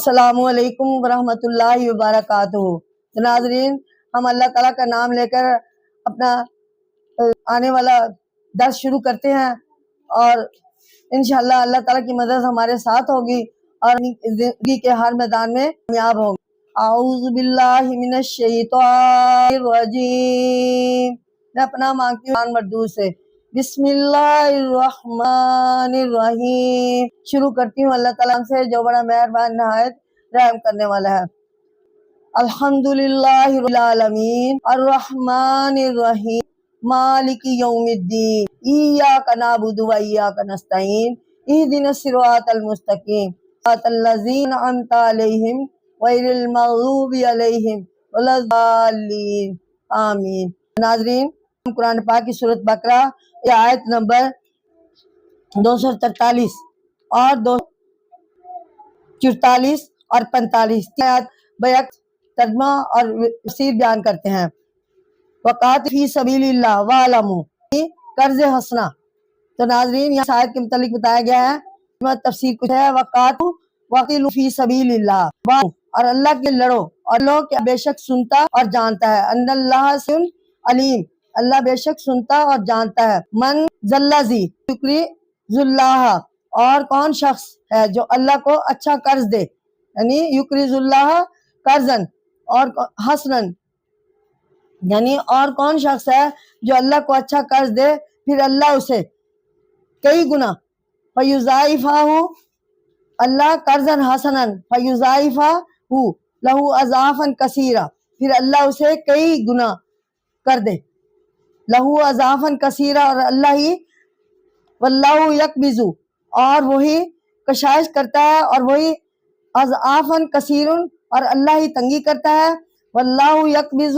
السلام علیکم ورحمۃ اللہ وبرکاتہ۔ تو ناظرین، ہم اللہ تعالیٰ کا نام لے کر اپنا آنے والا درس شروع کرتے ہیں، اور انشاءاللہ اللہ تعالیٰ کی مدد ہمارے ساتھ ہوگی اور زندگی کے ہر میدان میں کامیاب ہوگی۔ اعوذ باللہ من الشیطان الرجیم، میں اپنا مانگتی ہوں مردود سے۔ بسم اللہ الرحمن الرحیم، شروع کرتی ہوں اللہ تعالیٰ سے جو بڑا مہربان نہایت رحم کرنے والا ہے۔ الحمدللہ رب العالمین الرحمن الرحیم مالک یوم الدین ایاک نعبد و ایاک نستعین اہدنا الصراط المستقیم صراط الذین انعمت علیہم غیر المغضوب علیہم ولا الضالین آمین۔ ناظرین، ہم قرآن پاک کی سورۃ بقرہ آیت نمبر 243 اور 244 اور 45 آیات بیک ترجمہ اور تفسیر بیان کرتے ہیں۔ وقات فی سبیل اللہ وعلموا، قرض حسنہ۔ تو ناظرین، یہاں آیت کے متعلق بتایا گیا ہے، تفسیر کچھ ہے، وقاتلوا فی سبیل اللہ، اور اللہ کے لڑو، اور لو کہ بے شک سنتا اور جانتا ہے، ان اللہ سميع علیم، اللہ بے شک سنتا اور جانتا ہے۔ من ذی یقرض اللہ، اور کون شخص ہے جو اللہ کو اچھا قرض دے، یعنی یقرض اللہ قرضاً اور حسناً، یعنی اور کون شخص ہے جو اللہ کو اچھا قرض دے پھر اللہ اسے کئی گنا فیضاعفہ، اللہ قرضاً حسناً فیضاعفہ لہ اضعافا کثیرہ، پھر اللہ اسے کئی گنا کر دے، لہو اضعافا کثیرہ، اور اللہ ہی واللہ یقبض، اور وہی کشائش کرتا ہے، اور وہی اضعافا کثیر، اور اللہ ہی تنگی کرتا ہے، واللہ یقبض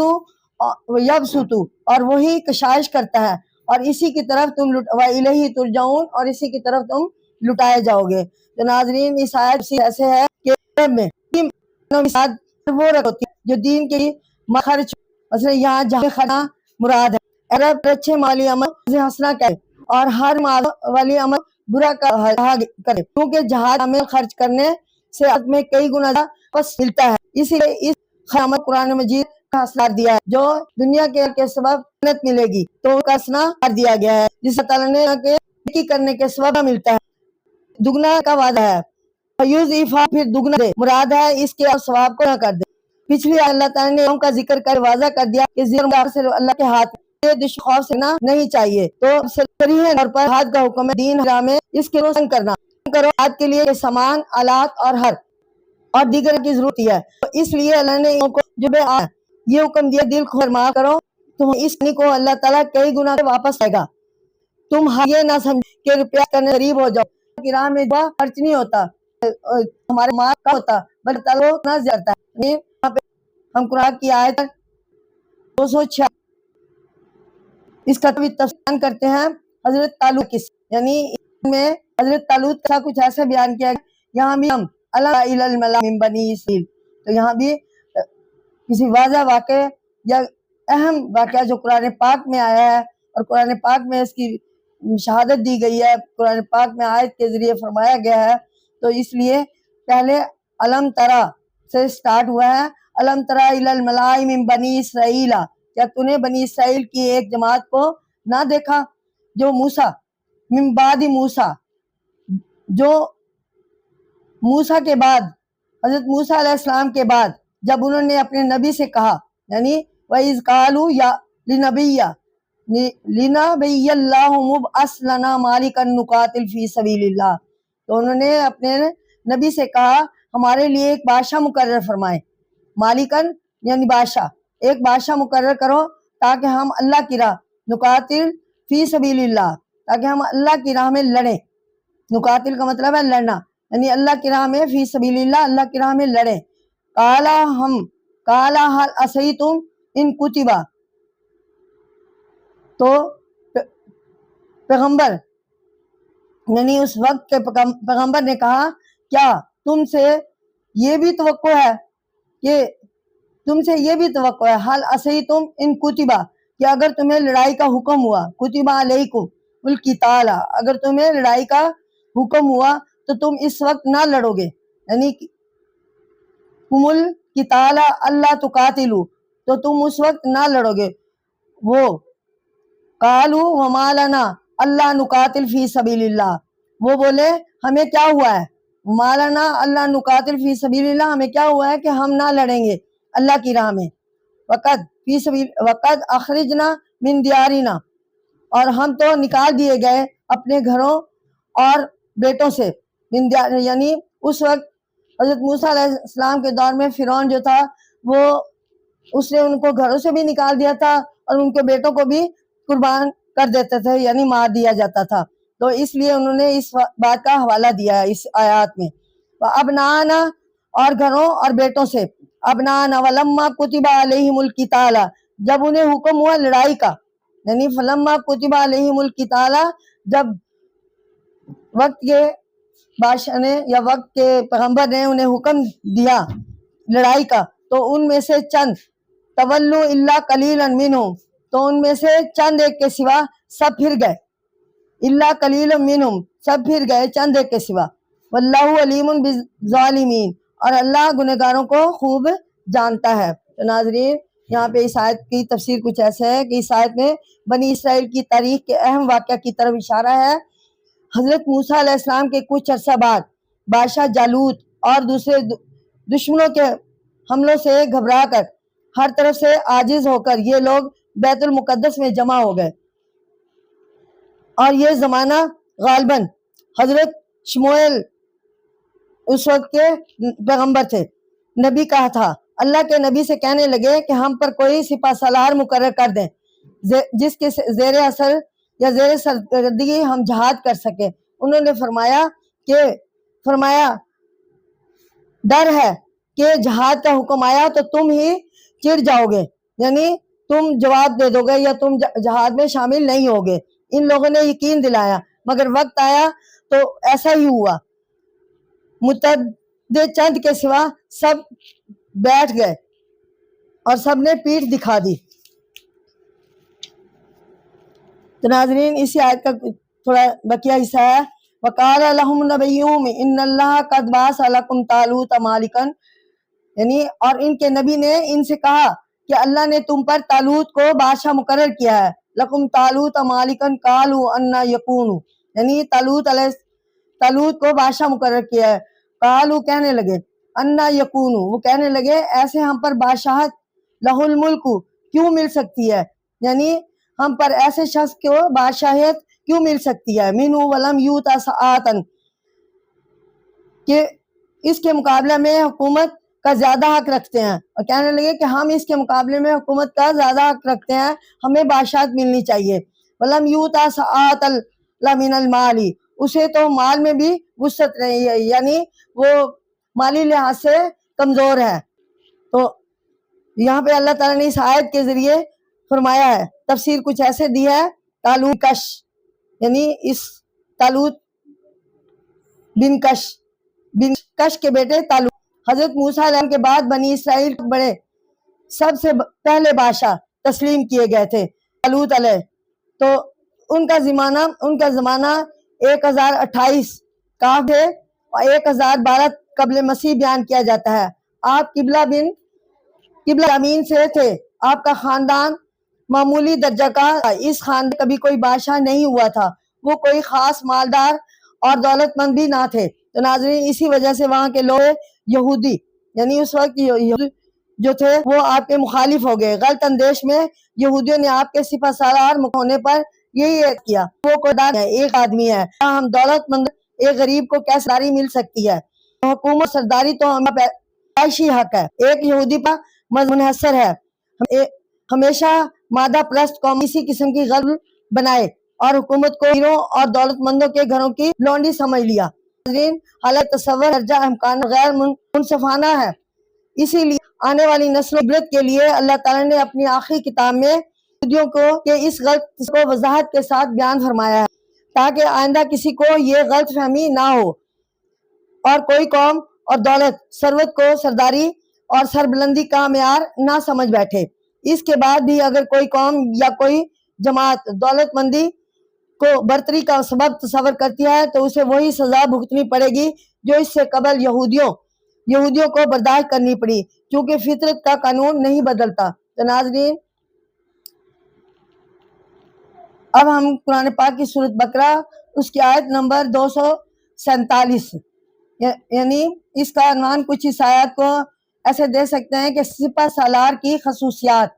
ویبسط، اور وہی کشائش کرتا ہے، اور اسی کی طرف تم وإلیہ ترجعون، اور اسی کی طرف تم لٹائے جاؤ گے۔ تو ناظرین، اس آیت سے ایسے ہے کہ میں وہ ہوتی ہے جو دین کے لیے خرچ، مثلا یہاں جہاں خرچ مراد ہے، عرب اچھے مالی عمل حسنہ کرے، اور ہر والی عمل برا کرے، کیونکہ جہاد میں خرچ کرنے سے میں کئی گنا واپس ملتا ہے، اسی لیے اس خیامت قرآن مجید کا حسنہ دیا ہے، جو دنیا کے سبب جنت ملے گی تو کا حسنہ کر دیا گیا ہے، جس تعالیٰ نے نیکی کرنے کے سبب ملتا ہے، دگنا کا وعدہ ہے، فیضاعف، پھر دگنا دے، مراد ہے اس کے ثواب کو نہ کر دے۔ پچھلی اللہ تعالیٰ نے ان کا ذکر کر واضح کر دیا کہ صرف اللہ کے ہاتھ خوف سے نہیں چاہیے، تو صریح طور پر ہاتھ کا حکم ہے، دین حرام ہے، اس کے روشن کرنا کرو، ہاتھ کے لیے سامان، آلات اور ہر اور دیگر کی ضرورت ہے، تو اس لیے اللہ نے ان کو جو یہ حکم دیا دل کو فرما کرو، تو اس کو اللہ تعالیٰ کئی گنا واپس آئے گا۔ تم یہ نہ سمجھ کہ روپیہ کرنے قریب ہو جاؤ کہ راہ میں خرچ نہیں ہوتا، ہمارے مال کا ہوتا، بلکہ تعلق نہ زیادہ ہے۔ ہم قرآن کی آیت 206 اس کا تفسیر کرتے ہیں، حضرت طالوت کی، یعنی میں حضرت طالوت کا کچھ ایسا بیان کیا ہے، یہاں بھی ہم الملأ من بنی اسرائیل، تو یہاں بھی کسی واضح واقعے یا اہم واقعہ جو قرآن پاک میں آیا ہے، اور قرآن پاک میں اس کی شہادت دی گئی ہے، قرآن پاک میں آیت کے ذریعے فرمایا گیا ہے، تو اس لیے پہلے علم ترا سے سٹارٹ ہوا ہے، علم ترا الی الملأ من بنی اسرائیل، کیا تو نے بنی اسرائیل کی ایک جماعت کو نہ دیکھا جو موسیٰ من بعد موسیٰ، جو موسیٰ کے بعد، حضرت موسیٰ علیہ السلام کے بعد جب انہوں نے اپنے نبی سے کہا، یعنی وَإِذْ قَالُوا يَا لِنَبِيٍّ اللَّهُ مُبْعَثْ لَنَا مَالِكًا نُقَاتِلْ فِي سَبِيلِ اللَّهِ، تو انہوں نے اپنے نبی سے کہا ہمارے لیے ایک بادشاہ مقرر فرمائے، مالکن یعنی بادشاہ، ایک بادشاہ مقرر کرو تاکہ ہم اللہ کی راہ، نقاتل فی سبیل اللہ، تاکہ ہم اللہ کی راہ میں لڑیں، نقاتل کا مطلب ہے لڑنا، یعنی اللہ کی راہ میں، فی سبیل اللہ، اللہ کی راہ میں لڑیں۔ کالا حل عصیتم ان کتبا، تو پیغمبر یعنی اس وقت کے پیغمبر نے کہا کیا تم سے یہ بھی توقع ہے حل عصیتم ان کتبا، کہ اگر تمہیں لڑائی کا حکم ہوا، کتبہ علیکم القتال، اگر تمہیں لڑائی کا حکم ہوا تو تم اس وقت نہ لڑو گے، یعنی کمل قتال اللہ تقاتلو، تو تم اس وقت نہ لڑو گے. وہ قالو وما لنا اللہ نقاتل فی سبیل اللہ، وہ بولے ہمیں کیا ہوا ہے، مالانا اللہ نقاتل فی سبیل اللہ، ہمیں کیا ہوا ہے کہ ہم نہ لڑیں گے اللہ کی راہ میں. وقد اخرجنا من دیارنا، اور ہم تو نکال دیے گئے اپنے گھروں اور بیٹوں سے. یعنی اس وقت حضرت موسیٰ علیہ السلام کے دور میں فرعون جو تھا وہ اس نے ان کو گھروں سے بھی نکال دیا تھا اور ان کے بیٹوں کو بھی قربان کر دیتے تھے، یعنی مار دیا جاتا تھا. تو اس لیے انہوں نے اس بات کا حوالہ دیا ہے اس آیات میں. ابنانا، اور گھروں اور بیٹوں سے. ابنانا ولما کتب علیہم القتال، جب انہیں حکم ہوا لڑائی کا، یعنی فلما کتب علیہم القتال، جب وقت کے بادشاہ نے یا وقت کے پیغمبر نے انہیں حکم دیا لڑائی کا، تو ان میں سے چند تولوا الا قلیلا منہم، تو ان میں سے چند ایک کے سوا سب پھر گئے. الا قلیلا منہم، سب پھر گئے چند ایک کے سوا. واللہ علیم بالظالمین، اور اللہ گنہگاروں کو خوب جانتا ہے. تو ناظرین یہاں پہ اس آیت کی تفسیر کچھ ایسے ہے کہ اس آیت میں بنی اسرائیل کی تاریخ کے اہم واقعہ کی طرف اشارہ ہے. حضرت موسیٰ علیہ السلام کے کچھ عرصہ بعد بادشاہ جالوت اور دوسرے دشمنوں کے حملوں سے گھبرا کر ہر طرف سے عاجز ہو کر یہ لوگ بیت المقدس میں جمع ہو گئے. اور یہ زمانہ غالباً حضرت شموئیل اس وقت کے پیغمبر تھے، نبی کہا تھا. اللہ کے نبی سے کہنے لگے کہ ہم پر کوئی سپہ سالار مقرر کر دیں جس کے زیر اثر یا زیر سرکردگی ہم جہاد کر سکیں. انہوں نے فرمایا ڈر ہے کہ جہاد کا حکم آیا تو تم ہی چڑ جاؤ گے، یعنی تم جواب دے دو گے یا تم جہاد میں شامل نہیں ہوگے. ان لوگوں نے یقین دلایا، مگر وقت آیا تو ایسا ہی ہوا. متعدد چند کے سوا سب بیٹھ گئے اور سب نے پیٹھ دکھا دی. تو ناظرین اسی آیت کا تھوڑا بقیہ حصہ ہے. وقال لهم نبیہم ان اللہ قد بعث لکم طالوت مالکا، یعنی اور ان کے نبی نے ان سے کہا کہ اللہ نے تم پر طالوت کو بادشاہ مقرر کیا ہے. لکم طالوت مالکا قالوا انا یکون، یعنی طالوت کو بادشاہ مقرر کیا ہے. قالوا کہنے لگے، انا یکون، وہ کہنے لگے ایسے ہم پر بادشاہت، لہ الملک کیوں مل سکتی ہے، یعنی ہم پر ایسے شخص کو بادشاہیت کیوں مل سکتی ہے. منہ ولم یوت سعاتا، کہ اس کے مقابلے میں حکومت کا زیادہ حق رکھتے ہیں. اور کہنے لگے کہ ہم اس کے مقابلے میں حکومت کا زیادہ حق رکھتے ہیں، ہمیں بادشاہت ملنی چاہیے. ولم یوت سعاتا من المال، اسے تو مال میں بھی وسعت نہیں ہے، یعنی وہ مالی لحاظ سے کمزور ہے. تو یہاں پہ اللہ تعالیٰ نے اس آیت کے ذریعے فرمایا ہے، تفسیر کچھ ایسے دی ہے. طالوت کش، یعنی اس طالوت بن کش کے بیٹے طالوت حضرت موسیٰ علیہ السلام کے بعد بنی اسرائیل بڑے سب سے پہلے بادشاہ تسلیم کیے گئے تھے طالوت علیہ. تو ان کا زمانہ 1028 کا ہے اور 1012 قبل مسیح بیان کیا جاتا ہے. آپ قبلہ امین سے تھے. آپ کا خاندان معمولی درجہ کا، اس خاندان کبھی کوئی بادشاہ نہیں ہوا تھا، وہ کوئی خاص مالدار اور دولت مند بھی نہ تھے. تو ناظرین اسی وجہ سے وہاں کے لوگ یہودی، یعنی اس وقت جو تھے وہ آپ کے مخالف ہو گئے. غلط اندیش میں یہودیوں نے آپ کے سپہ سالار ہونے پر یہی کیا، وہ کوئی ایک آدمی ہے، ہم دولت مند ایک غریب کو کیسے سرداری مل سکتی ہے. حکومت سرداری تو ہمیں پیدائشی حق ہے. ایک یہودی پر منحصر ہے. ہمیشہ مادہ پرست قوم اسی قسم کی غلط بنائے اور حکومت کو ہیروں اور دولت مندوں کے گھروں کی لونڈی سمجھ لیا. حالت تصور درجہ امکان غیر منصفانہ ہے. اسی لیے آنے والی نسلوں عبرت کے لیے اللہ تعالیٰ نے اپنی آخری کتاب میں یہودیوں کو کہ اس غلط کو وضاحت کے ساتھ بیان فرمایا ہے تاکہ آئندہ کسی کو یہ غلط فہمی نہ ہو اور کوئی قوم اور دولت ثروت کو سرداری اور سربلندی کا معیار نہ سمجھ بیٹھے. اس کے بعد بھی اگر کوئی قوم یا کوئی جماعت دولت مندی کو برتری کا سبب تصور کرتی ہے تو اسے وہی سزا بھگتنی پڑے گی جو اس سے قبل یہودیوں یہودیوں کو برداشت کرنی پڑی کیونکہ فطرت کا قانون نہیں بدلتا۔ تو ناظرین اب ہم قرآن پاک کی سورۃ بقرہ اس کی آیت نمبر 247 یعنی اس کا عنوان کچھ اس آیات کو ایسے دے سکتے ہیں کہ سپہ سالار کی خصوصیات۔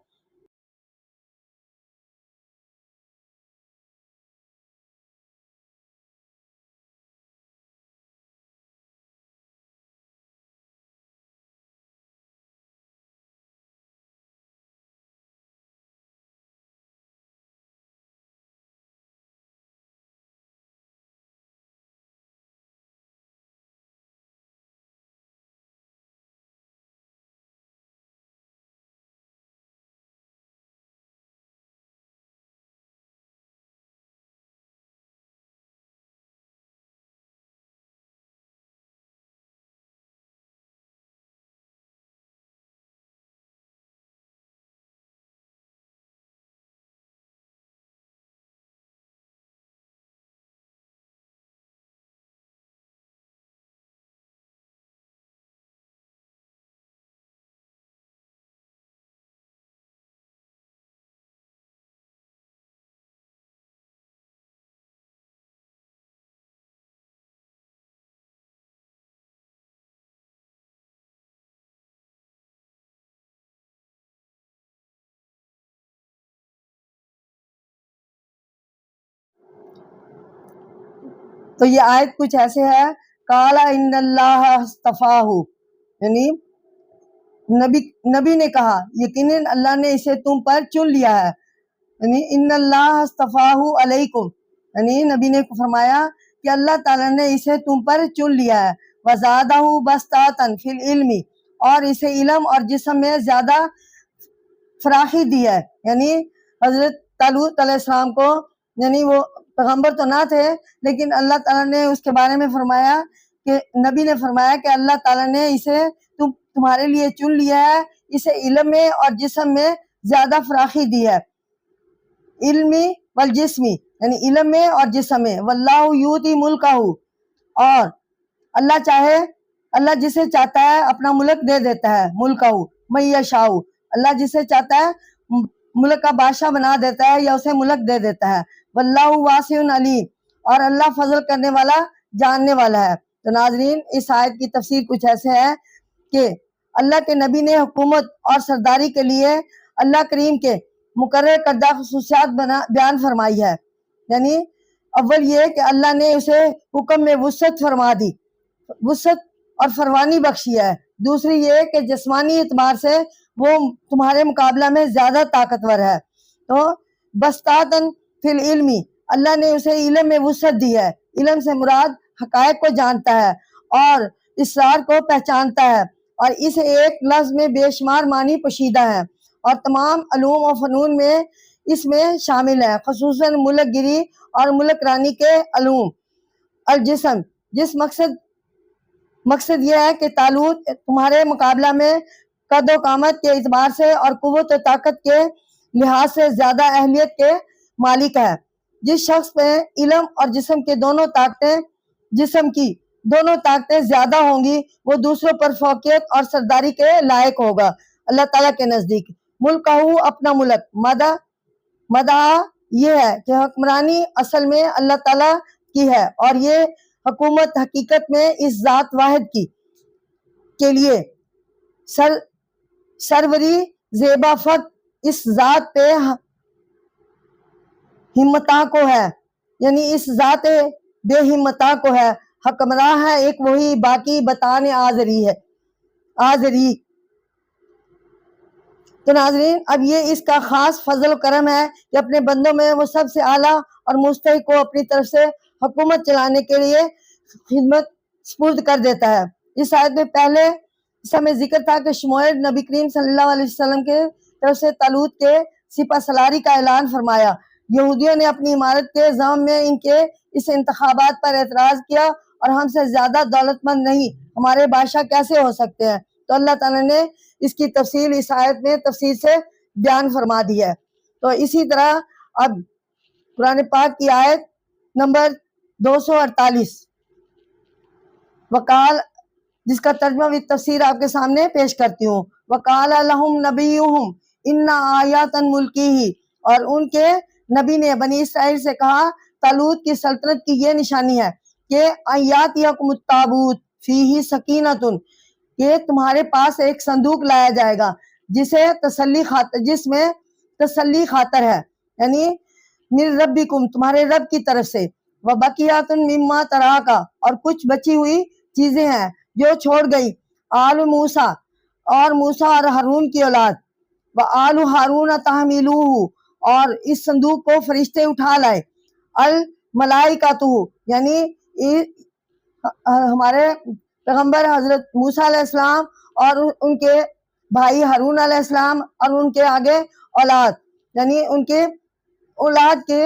تو یہ آیت کچھ ایسے ہے، قال ان اللہ اصطفاہ، یعنی نبی نے کہا یقیناً اللہ نے اسے تم پر چن لیا ہے، یعنی ان اللہ اصطفاہ علیکم، یعنی نبی نے فرمایا کہ اللہ تعالیٰ نے اسے تم پر چن لیا ہے، وزادہ بسطاطً فی العلم، اور اسے علم اور جسم میں زیادہ فراخی دی ہے۔ یعنی حضرت طالوت علیہ السلام کو، یعنی وہ پیغمبر تو نہ تھے لیکن اللہ تعالیٰ نے اس کے بارے میں فرمایا کہ نبی نے فرمایا کہ اللہ تعالیٰ نے اسے تمہارے لیے چن لیا ہے، اسے علم میں اور جسم میں زیادہ فراخی دی ہے، علمی والجسمی، یعنی علم میں اور جسم میں، واللہ یؤتی ملکہ، اور اللہ جسے چاہتا ہے اپنا ملک دے دیتا ہے، ملکہ من یشاء، اللہ جسے چاہتا ہے ملک کا بادشاہ بنا دیتا ہے یا اسے ملک دے دیتا ہے، واللہ واسع علیم، اور اللہ فضل کرنے والا جاننے والا ہے۔ تو ناظرین اس آیت کی تفسیر کچھ ایسے ہے کہ اللہ کے نبی نے حکومت اور سرداری کے لیے اللہ کریم کے مقرر کردہ خصوصیات بیان فرمائی ہے۔ یعنی اول یہ کہ اللہ نے اسے حکم میں وسعت فرما دی، وسعت اور فروانی بخشی ہے۔ دوسری یہ کہ جسمانی اعتبار سے وہ تمہارے مقابلہ میں زیادہ طاقتور ہے۔ تو بسطاطً فی العلم، اللہ نے اسے علم میں وسعت دی ہے، علم سے مراد حقائق کو جانتا ہے اور اسرار کو پہچانتا ہے، اور اس ایک لفظ میں بے شمار معنی پوشیدہ ہیں اور تمام علوم و فنون میں اس میں شامل ہے، خصوصاً ملک گیری اور ملک رانی کے علوم۔ الجسم، جس مقصد یہ ہے کہ طالوت تمہارے مقابلہ میں قد و قامت کے اعتبار سے اور قوت و طاقت کے لحاظ سے زیادہ اہلیت کے مالک ہے۔ جس شخص پہ علم اور جسم کی دونوں طاقتیں زیادہ ہوں گی وہ دوسروں پر فوقیت اور سرداری کے لائق ہوگا اللہ تعالیٰ کے نزدیک۔ ملکہ، اپنا ملک، مدعا یہ ہے کہ حکمرانی اصل میں اللہ تعالیٰ کی ہے اور یہ حکومت حقیقت میں اس ذات واحد کے لیے سروری زیبا فقط اس ذات پہ ہمتا کو ہے، یعنی اس ذات بے ہمتا کو ہے، حکمراں ہے ایک وہی، باقی بتان آزری۔ تو ناظرین اب یہ اس کا خاص فضل و کرم ہے کہ اپنے بندوں میں وہ سب سے اعلیٰ اور مستحق کو اپنی طرف سے حکومت چلانے کے لیے خدمت سپرد کر دیتا ہے۔ اس آیت میں پہلے اس میں ذکر تھا کہ شموئیل نبی کریم صلی اللہ علیہ وسلم کے طرف سے طالوت کے سپہ سالاری کا اعلان فرمایا۔ یہودیوں نے اپنی عمارت کے ذم میں ان کے اس انتخابات پر اعتراض کیا اور ہم سے زیادہ دولت مند نہیں ہمارے بادشاہ کیسے ہو سکتے ہیں، تو اللہ تعالیٰ نے اس کی تفصیل اس آیت میں تفصیل سے بیان فرما دی ہے۔ تو اسی طرح اب قرآن پاک کی آیت نمبر 248 وقال، جس کا ترجمہ و تفسیر آپ کے سامنے پیش کرتی ہوں۔ وقال لهم نبیہم ان آیات ملکہ، اور ان کے نبی نے بنی اسرائیل سے کہا طالوت کی سلطنت کی یہ نشانی ہے کہ آیاتکم التابوت فیہ سکینۃ، کہ تمہارے پاس ایک صندوق لایا جائے گا جس میں تسلی خاطر ہے، یعنی من ربکم، تمہارے رب کی طرف سے، وبقیات مما تراکا، اور کچھ بچی ہوئی چیزیں ہیں جو چھوڑ گئی آل موسیٰ، اور موسیٰ اور ہارون کی اولاد، وآل ہارون تحملوہ، اور اس صندوق کو فرشتے اٹھا لائے، الملائکۃ، یعنی ہمارے پیغمبر حضرت موسیٰ علیہ السلام اور ان کے بھائی ہارون علیہ السلام اور ان کے آگے اولاد، یعنی ان کے اولاد کے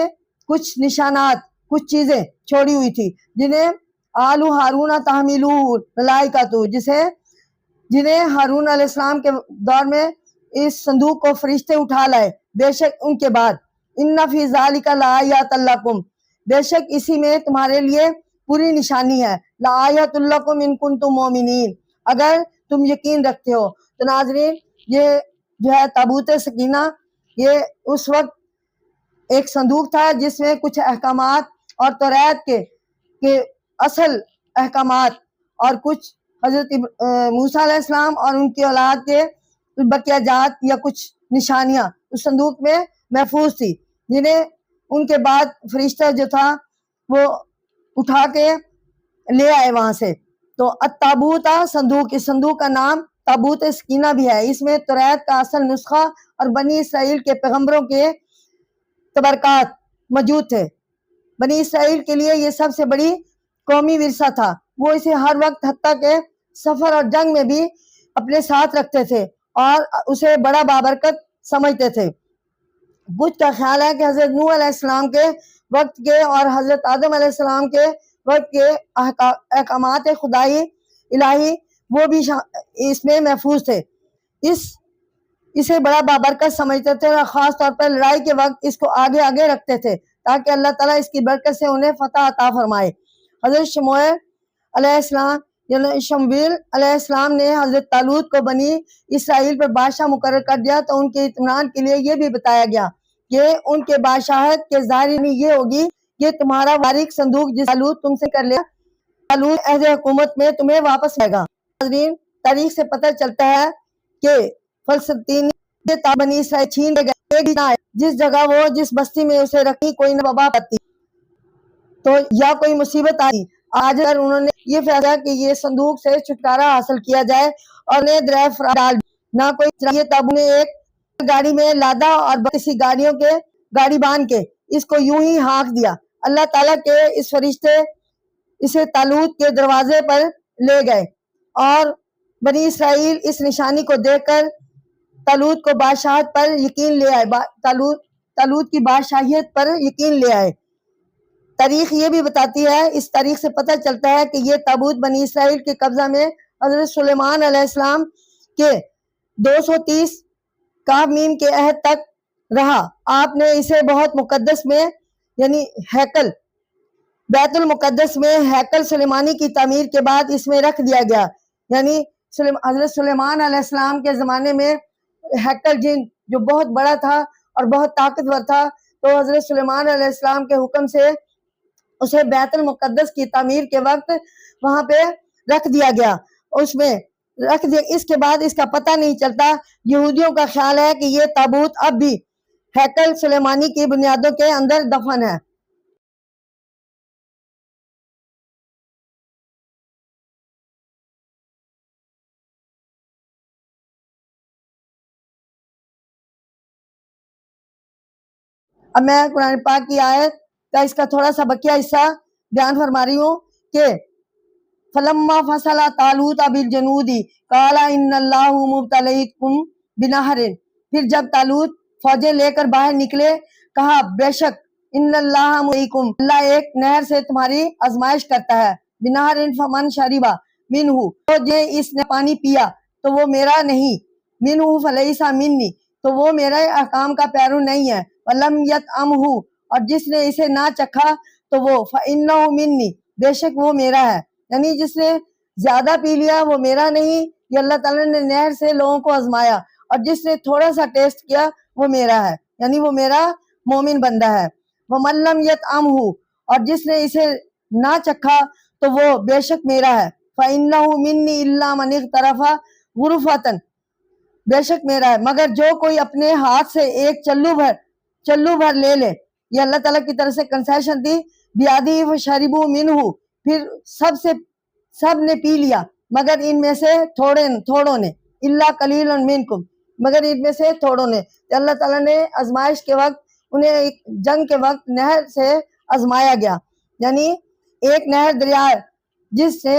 کچھ نشانات، کچھ چیزیں چھوڑی ہوئی تھی جنہیں آل ہارون تحملوہ ملائکۃ، جنہیں ہارون علیہ السلام کے دور میں اس صندوق کو فرشتے اٹھا لائے، بے شک ان کے بعد ان فی ذالک لآیات لکم، بے شک اسی میں تمہارے لیے پوری نشانی ہے، لآیات لکم ان کنتم مؤمنین، اگر تم یقین رکھتے ہو۔ تو ناظرین، یہ جو ہے تابوت سکینہ، یہ اس وقت ایک صندوق تھا جس میں کچھ احکامات اور توریت کے اصل احکامات اور کچھ حضرت موسیٰ علیہ السلام اور ان کی اولاد کے بقیہ جات یا کچھ نشانیاں اس صندوق میں محفوظ تھی، جنہیں ان کے بعد فرشتہ جو تھا وہ اٹھا کے لے آئے وہاں سے۔ تو التابوت صندوق، اس صندوق کا نام تابوت سکینہ بھی ہے۔ اس میں توریت کا اصل نسخہ اور بنی اسرائیل کے پیغمبروں کے تبرکات موجود تھے۔ بنی اسرائیل کے لیے یہ سب سے بڑی قومی ورثہ تھا، وہ اسے ہر وقت حتیٰ کہ سفر اور جنگ میں بھی اپنے ساتھ رکھتے تھے اور اسے بڑا بابرکت سمجھتے تھے۔ کچھ کا خیال ہے کہ حضرت نوح علیہ السلام کے وقت کے اور حضرت آدم علیہ السلام کے وقت کے احکامات خدائی الہی وہ بھی اس میں محفوظ تھے، اسے بڑا بابرکت سمجھتے تھے اور خاص طور پر لڑائی کے وقت اس کو آگے آگے رکھتے تھے تاکہ اللہ تعالیٰ اس کی برکت سے انہیں فتح عطا فرمائے۔ حضرت شموئیل علیہ السلام یعنی شمویل علیہ السلام نے حضرت طالوت کو بنی اسرائیل پر بادشاہ مقرر کر دیا، تو ان کے اطمینان کے لیے یہ بھی بتایا گیا کہ ان کے بادشاہت کے ظاہر یہ ہوگی کہ تمہارا وارث صندوق جس طالوت تم سے کر لیا، طالوت عہد حکومت میں تمہیں واپس آئے گا۔ ناظرین، تاریخ سے پتہ چلتا ہے کہ فلسطینی بنی اسرائیل چھین گئے، ایک نہ جس جگہ وہ جس بستی میں اسے رکھی کوئی نہ وبا پڑتی تو یا کوئی مصیبت آئی، آج اگر انہوں نے یہ فیصلہ کہ یہ صندوق سے چھٹکارا حاصل کیا جائے اور انہیں درائے فرار ڈال نہ کوئی، یہ تابو نے ایک گاڑی میں لادا اور کسی گاڑیوں کے گاڑی باندھ کے اس کو یوں ہی ہانک دیا۔ اللہ تعالیٰ کے اس فرشتے اسے طالوت کے دروازے پر لے گئے اور بنی اسرائیل اس نشانی کو دیکھ کر طالوت کو بادشاہت پر یقین لے آئے، طالوت کی بادشاہیت پر یقین لے آئے۔ تاریخ یہ بھی بتاتی ہے، اس تاریخ سے پتہ چلتا ہے کہ یہ تابوت بنی اسرائیل کے قبضہ میں حضرت سلیمان علیہ السلام کے 230 کعب میم کے عہد تک رہا۔ آپ نے اسے بہت مقدس میں یعنی ہیکل بیت المقدس میں ہیکل سلیمانی کی تعمیر کے بعد اس میں رکھ دیا گیا، یعنی حضرت سلیمان علیہ السلام کے زمانے میں ہیکل جو بہت بڑا تھا اور بہت طاقتور تھا، تو حضرت سلیمان علیہ السلام کے حکم سے اسے بیت المقدس کی تعمیر کے وقت وہاں پہ رکھ دیا گیا، اس میں رکھ دیا۔ اس کے بعد اس کا پتہ نہیں چلتا۔ یہودیوں کا خیال ہے کہ یہ تابوت اب بھی ہیکل سلیمانی کی بنیادوں کے اندر دفن ہے۔ اب میں قرآن پاک کی آیت کا اس کا تھوڑا سا بقیہ حصہ بیان فرما رہی ہوں کہ فلما فصل طالوت بالجنود قال ان اللہ مبتلیکم بنہر، پھر جب طالوت فوجیں لے کر باہر نکلے کہا بے شک ان اللہ مبتلیکم، اللہ ایک نہر سے تمہاری آزمائش کرتا ہے، بنہر فمن شرب منہ، تو جے اس نے پانی پیا تو وہ میرا نہیں، منہ فلیس منی، تو وہ میرے احکام کا پیرو نہیں ہے، ولم یطعمہ، اور جس نے اسے نہ چکھا تو وہ فإنہ منی، بے شک وہ میرا ہے، یعنی جس نے زیادہ پی لیا وہ میرا نہیں، یہ اللہ تعالیٰ نے نہر سے لوگوں کو آزمایا، اور جس نے تھوڑا سا ٹیسٹ کیا وہ میرا ہے، یعنی وہ میرا مومن بندہ ہے۔ وَمَن لَّمْ يَطْعَمْهُ، اور جس نے اسے نہ چکھا تو وہ بے شک میرا ہے۔ فَإِنَّهُ مِنِّي إِلَّا مَنِ اغْتَرَفَ غُرْفَةً، بے شک میرا ہے مگر جو کوئی اپنے ہاتھ سے ایک چلو بھر لے لے، یہ اللہ تعالیٰ کی طرف سے کنسیشن تھی۔ بیادی فشربوا منہ، پھر سب نے پی لیا مگر ان میں سے تھوڑوں نے، الا قلیل منکم، مگر ان میں سے تھوڑوں نے۔ تو اللہ تعالیٰ نے آزمائش کے وقت انہیں ایک جنگ کے وقت نہر سے آزمایا گیا، یعنی ایک نہر دریا جس سے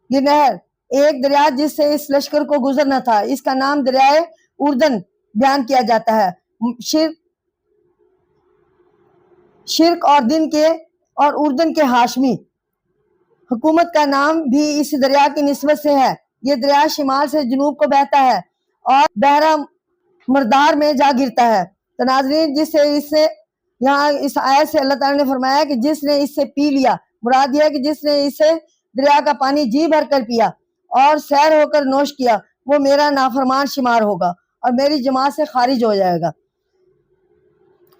یہ نہر ایک دریا جس سے اس لشکر کو گزرنا تھا، اس کا نام دریائے اردن بیان کیا جاتا ہے۔ شرک اور اردن کے ہاشمی حکومت کا نام بھی اس دریا کی نسبت سے ہے۔ یہ دریا شمال سے جنوب کو بہتا ہے اور بحیرہ مردار میں جا گرتا ہے۔ تو ناظرین، یہاں اس آیت سے اللہ تعالیٰ نے فرمایا کہ جس نے اس سے پی لیا، مراد یہ ہے کہ جس نے اسے دریا کا پانی جی بھر کر پیا اور سیر ہو کر نوش کیا، وہ میرا نافرمان شمار ہوگا اور میری جماعت سے خارج ہو جائے گا۔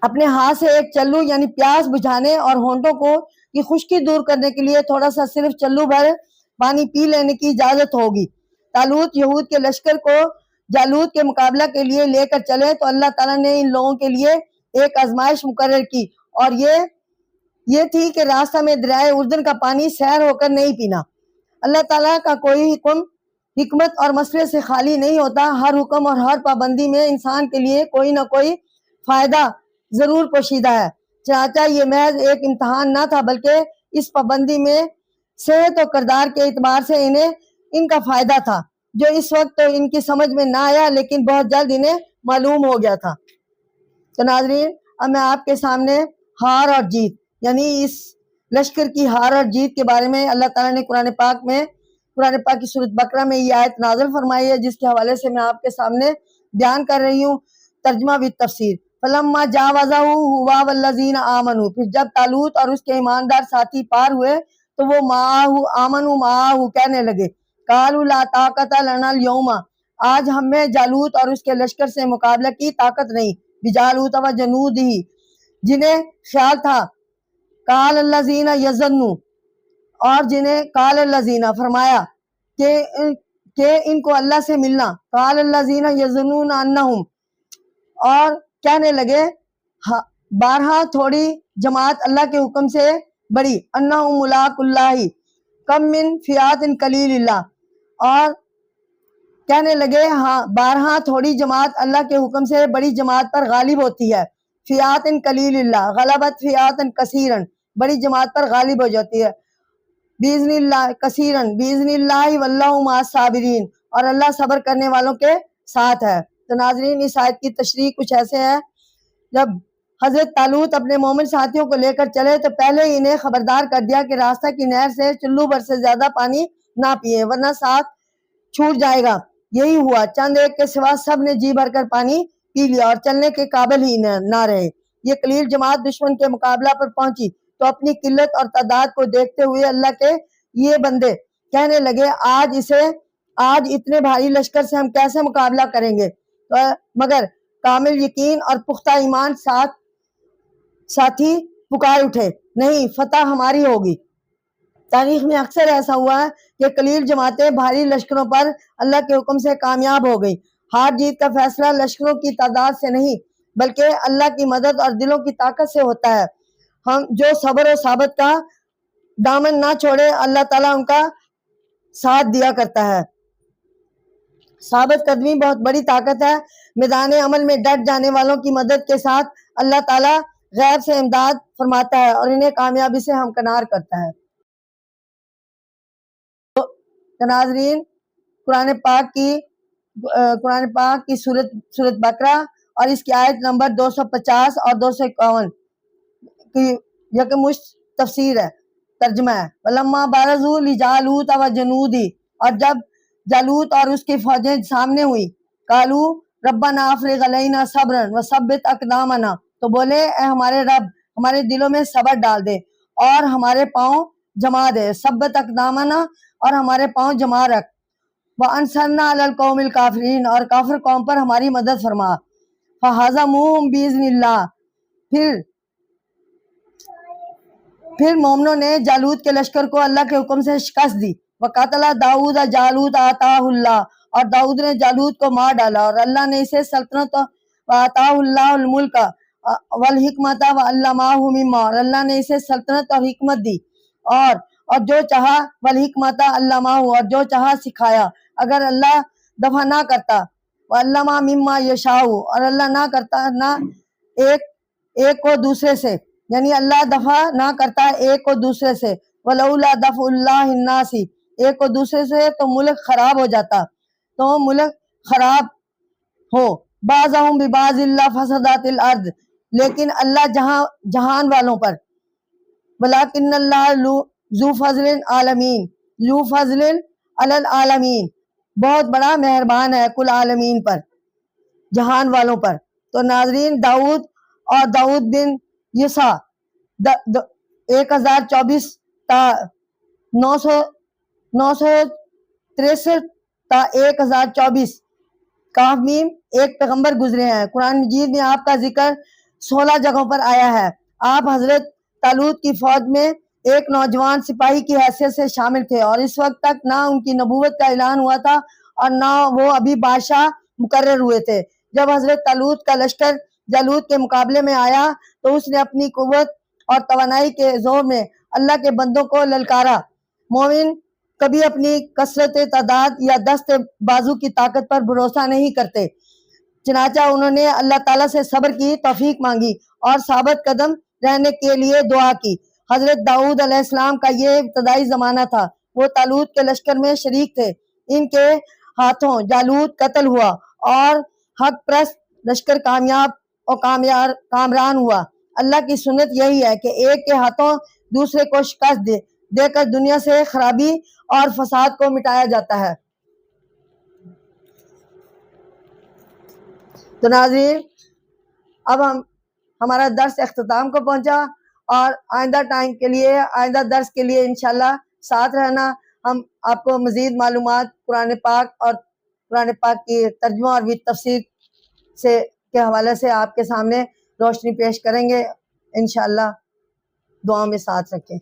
اپنے ہاتھ سے ایک چلو یعنی پیاس بجھانے اور ہونٹوں کو کی خشکی دور کرنے کے لیے تھوڑا سا صرف چلو بھر پانی پی لینے کی اجازت ہوگی۔ طالوت یہود کے لشکر کو جالوت کے مقابلہ کے لیے لے کر چلے تو اللہ تعالیٰ نے ان لوگوں کے لیے ایک آزمائش مقرر کی، اور یہ تھی کہ راستہ میں دریائے اردن کا پانی سیر ہو کر نہیں پینا۔ اللہ تعالیٰ کا کوئی حکمت اور مسئلے سے خالی نہیں ہوتا۔ ہر حکم اور ہر پابندی میں انسان کے لیے کوئی نہ کوئی فائدہ ضرور پوشیدہ ہے۔ چنانچہ یہ محض ایک امتحان نہ تھا، بلکہ اس پابندی میں صحت و کردار کے اعتبار سے ان کا فائدہ تھا، جو اس وقت تو ان کی سمجھ میں نہ آیا لیکن بہت جلد انہیں معلوم ہو گیا تھا۔ تو ناظرین، اب میں آپ کے سامنے ہار اور جیت، یعنی اس لشکر کی ہار اور جیت کے بارے میں اللہ تعالیٰ نے قرآن پاک کی سورۃ بقرہ میں یہ آیت نازل فرمائی ہے، جس کے حوالے سے میں آپ کے سامنے بیان کر رہی ہوں، ترجمہ بالتفسیر۔ فلما جاوزہ ہوا والذین آمنوا، پھر جب طالوت اور اس کے ایماندار ساتھی پار ہوئے تو وہ آمنوا کہنے لگے، قالوا لا طاقت لنا اليوم، آج ہمیں جالوت اور اس کے لشکر سے مقابلہ کی طاقت نہیں، بجالوت و جنودہ، جنہیں خیال تھا، قال الذین یظنون، اور جنہیں قال الذین فرمایا کہ ان کو اللہ سے ملنا، قال الذین یظنون انہم، اور کہنے لگے بارہا تھوڑی جماعت اللہ کے حکم سے بڑی، انہم ملاق اللہ کم من فیات قلیل اللہ، اور کہنے لگے بارہا تھوڑی جماعت اللہ کے حکم سے بڑی جماعت پر غالب ہوتی ہے، فیات قلیل اللہ غلبت فیات کثیرن، بڑی جماعت پر غالب ہو جاتی ہے، باذن اللہ کثیرن باذن اللہ واللہ مع الصابرین، اور اللہ صبر کرنے والوں کے ساتھ ہے۔ تو ناظرین، اس آیت کی تشریح کچھ ایسے ہے، جب حضرت طالوت اپنے مومن ساتھیوں کو لے کر چلے تو پہلے انہیں خبردار کر دیا کہ راستہ کی نہر سے چلو بھر سے زیادہ پانی نہ پیے ورنہ ساتھ چھوٹ جائے گا۔ یہی ہوا، چند ایک کے سوا سب نے جی بھر کر پانی پی لیا اور چلنے کے قابل ہی نہ رہے۔ یہ قلیل جماعت دشمن کے مقابلہ پر پہنچی تو اپنی قلت اور تعداد کو دیکھتے ہوئے اللہ کے یہ بندے کہنے لگے، آج اتنے بھاری لشکر سے ہم کیسے مقابلہ کریں گے؟ مگر کامل یقین اور پختہ ایمان ساتھی پکار اٹھے، نہیں، فتح ہماری ہوگی۔ تاریخ میں اکثر ایسا ہوا ہے کہ قلیل جماعتیں بھاری لشکروں پر اللہ کے حکم سے کامیاب ہو گئی۔ ہار جیت کا فیصلہ لشکروں کی تعداد سے نہیں بلکہ اللہ کی مدد اور دلوں کی طاقت سے ہوتا ہے۔ ہم جو صبر و ثابت کا دامن نہ چھوڑے، اللہ تعالیٰ ان کا ساتھ دیا کرتا ہے۔ ثابت قدمی بہت بڑی طاقت ہے۔ میدان عمل میں ڈٹ جانے والوں کی مدد کے ساتھ اللہ تعالیٰ غیب سے امداد فرماتا ہے اور انہیں کامیابی سے ہمکنار کرتا ہے۔ تو ناظرین، قرآن پاک کی سورۃ بقرہ اور اس کی آیت نمبر 250 اور 251 کی یکمشت تفسیر ہے، ترجمہ ہے۔ وَلَمَّا بَارَزُوا لِجَالُوتَ وَجُنُودِهِ، اور جب جالوت اور اس کی فوجیں سامنے ہوئی، قالوا ربنا افرغ علینا صبرا وثبت اقدامنا، تو بولے، اے ہمارے رب، ہمارے دلوں میں صبر ڈال دے اور ہمارے پاؤں جما دے۔ ثبت اقدامنا اور ہمارے پاؤں جما رکھ، وَأَنصَرْنَا عَلَى الْقَوْمِ الْكَافِرِينَ اور کافر قوم پر ہماری مدد فرما، فَهَزَمُوهُمْ بِإِذْنِ اللَّهِ پھر مومنوں نے جالوت کے لشکر کو اللہ کے حکم سے شکست دی، وَقَتَلَ داؤد جالوت آتاہ اللہ اور داؤد نے جالوت کو مار ڈالا اور اللہ نے اسے سلطنت وآتاہ اللہ الملک والحکمت وعلمہ مما اور اللہ نے اسے سلطنت اور حکمت دی اور جو چاہا والحکمت علمہ اور جو چاہا سکھایا، اگر اللہ دفع نہ کرتا وعلمہ مما یشاء اور اللہ نہ کرتا نہ ایک کو دوسرے سے، یعنی اللہ دفع نہ کرتا ایک کو دوسرے سے، ولولا دفع اللہ الناس ایک کو دوسرے سے تو ملک خراب ہو جاتا، تو ملک خراب ہو، بعضہم ببعض اللہ فسدت الارض لیکن اللہ جہان والوں پر، ولیکن اللہ ذو فضل عالمین ذو فضل علی العالمین بہت بڑا مہربان ہے کل عالمین پر، جہان والوں پر۔ تو ناظرین، داؤد اور داؤد بن یسع 1024 تا 963 تا 1024 کاف میم ایک پیغمبر گزرے ہیں۔ قرآن مجید میں آپ کا ذکر 16 جگہوں پر آیا ہے۔ آپ حضرت طالوت کی فوج میں ایک نوجوان سپاہی کی حیثیت سے شامل تھے اور اس وقت تک نہ ان کی نبوت کا اعلان ہوا تھا اور نہ وہ ابھی بادشاہ مقرر ہوئے تھے۔ جب حضرت طالوت کا لشکر جالوت کے مقابلے میں آیا تو اس نے اپنی قوت اور توانائی کے زور میں اللہ کے بندوں کو للکارا۔ مومن کبھی اپنی کثرت تعداد یا دست بازو کی طاقت پر بھروسہ نہیں کرتے، چنانچہ انہوں نے اللہ تعالیٰ سے صبر کی توفیق مانگی اور ثابت قدم رہنے کے لیے دعا کی۔ حضرت داؤد علیہ السلام کا یہ ابتدائی زمانہ تھا، وہ طالوت کے لشکر میں شریک تھے، ان کے ہاتھوں جالوت قتل ہوا اور حق پرست لشکر کامیاب اور کامران ہوا۔ اللہ کی سنت یہی ہے کہ ایک کے ہاتھوں دوسرے کو شکست دے کر دنیا سے خرابی اور فساد کو مٹایا جاتا ہے۔ تو ناظرین، اب ہمارا درس اختتام کو پہنچا اور آئندہ درس کے لیے انشاءاللہ ساتھ رہنا۔ ہم آپ کو مزید معلومات قرآن پاک اور قرآن پاک کی ترجمہ اور تفسیر کے حوالے سے آپ کے سامنے روشنی پیش کریں گے، انشاءاللہ۔ دعاؤں میں ساتھ رکھیں۔